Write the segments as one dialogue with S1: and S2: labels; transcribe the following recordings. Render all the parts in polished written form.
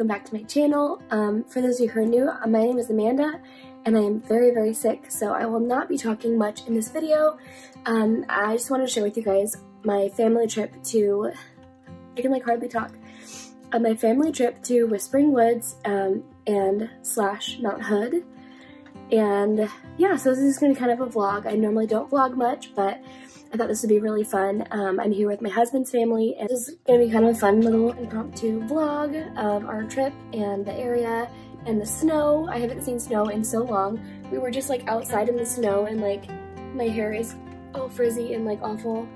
S1: welcome back to my channel. For those of you who are new, my name is Amanda and I am very sick, so I will not be talking much in this video. I just wanted to share with you guys my family trip to, I can like hardly talk, my family trip to Whispering Woods and / Mount Hood. And yeah, so this is going to be kind of a vlog. I normally don't vlog much, but I thought this would be really fun. I'm here with my husband's family, and this is going to be kind of a fun little impromptu vlog of our trip and the area and the snow. I haven't seen snow in so long. We were just like outside in the snow, and like my hair is all frizzy and like awful.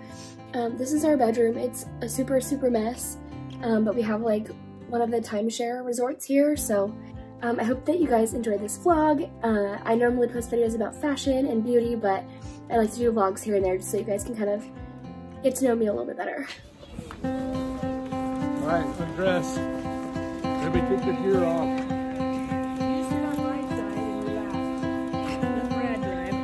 S1: This is our bedroom. It's a super mess, but we have like one of the timeshare resorts here, so I hope that you guys enjoy this vlog. I normally post videos about fashion and beauty, but I like to do vlogs here and there just so you guys can kind of get to know me a little bit better.
S2: Alright, undress. Everybody take the gear off.
S3: You sit on my side and relax. Let Brad drive.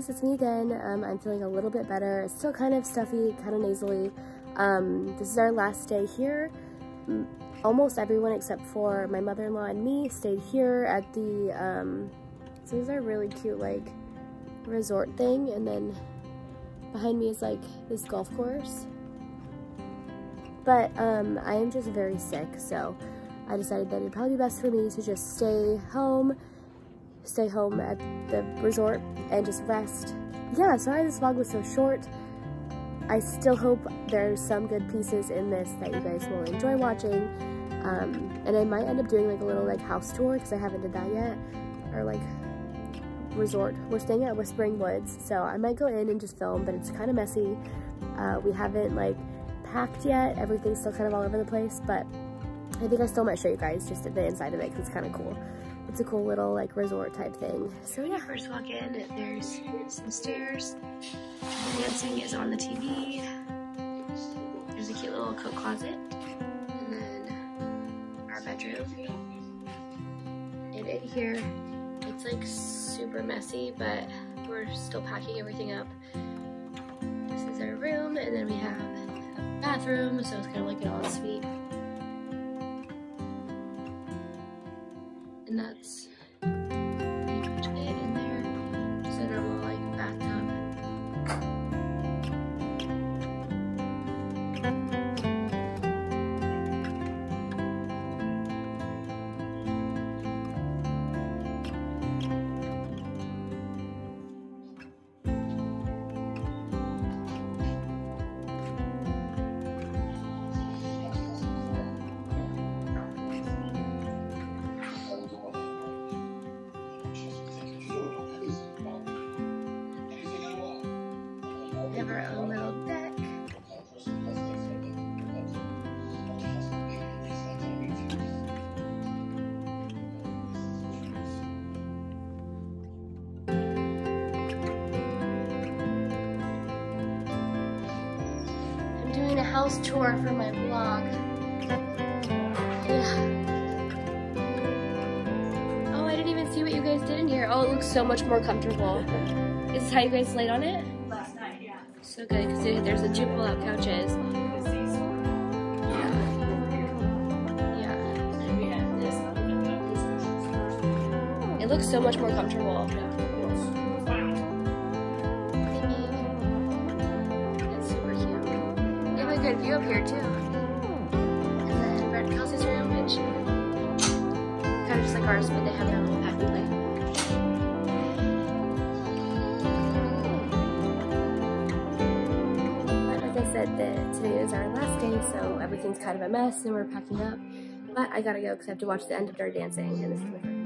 S1: It's me again. I'm feeling a little bit better. It's still kind of stuffy, kind of nasally. This is our last day here. Almost everyone except for my mother-in-law and me stayed here at the, so this is our really cute like resort thing, and then behind me is like this golf course. But I am just very sick, so I decided that it'd probably be best for me to just stay home at the resort and just rest. Yeah, sorry this vlog was so short. I still hope there's some good pieces in this that you guys will enjoy watching. And I might end up doing like a little like house tour because I haven't did that yet, or like resort. We're staying at Whispering Woods, so I might go in and just film, but it's kind of messy. We haven't like packed yet. Everything's still kind of all over the place, but I think I still might show you guys just the inside of it because it's kind of cool. It's a cool little like resort type thing. So yeah, first walk in, there's some stairs. The dancing is on the TV. There's a cute little coat closet. And then our bedroom. And in here, it's like super messy, but we're still packing everything up. This is our room, and then we have a bathroom, so it's kind of like an ensuite. And that's pretty much it in there. Just a normal like bathtub. We have our own little deck. I'm doing a house tour for my vlog. Yeah. Oh, I didn't even see what you guys did in here. Oh, it looks so much more comfortable. Is this how you guys laid on it? So good, because there's the two pull-out couches. Yeah. It looks so much more comfortable. It's super cute. You have a good view up here too. And then Brett and Kelsey's room, which kind of just like ours, but they have their little packing plate. I said that today is our last day, so everything's kind of a mess and we're packing up. But I gotta go because I have to watch the end of Dirty Dancing, and this is my friend.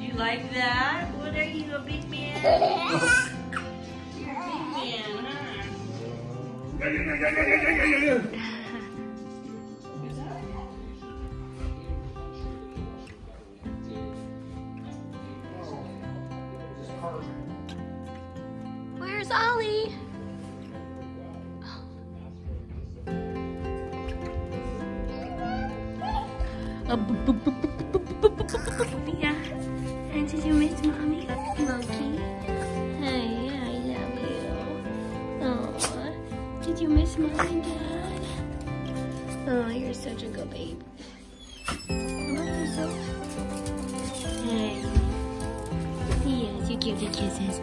S3: You like that? What are you, a big man? You're a big man, huh?
S1: Where's Ollie?
S3: Yeah. And did you miss mommy? Loki. Hey, I love you. Aw. Did you miss mom and dad? Oh, you're such a good babe. Look, you're so... Hey. Yes, you give the kisses.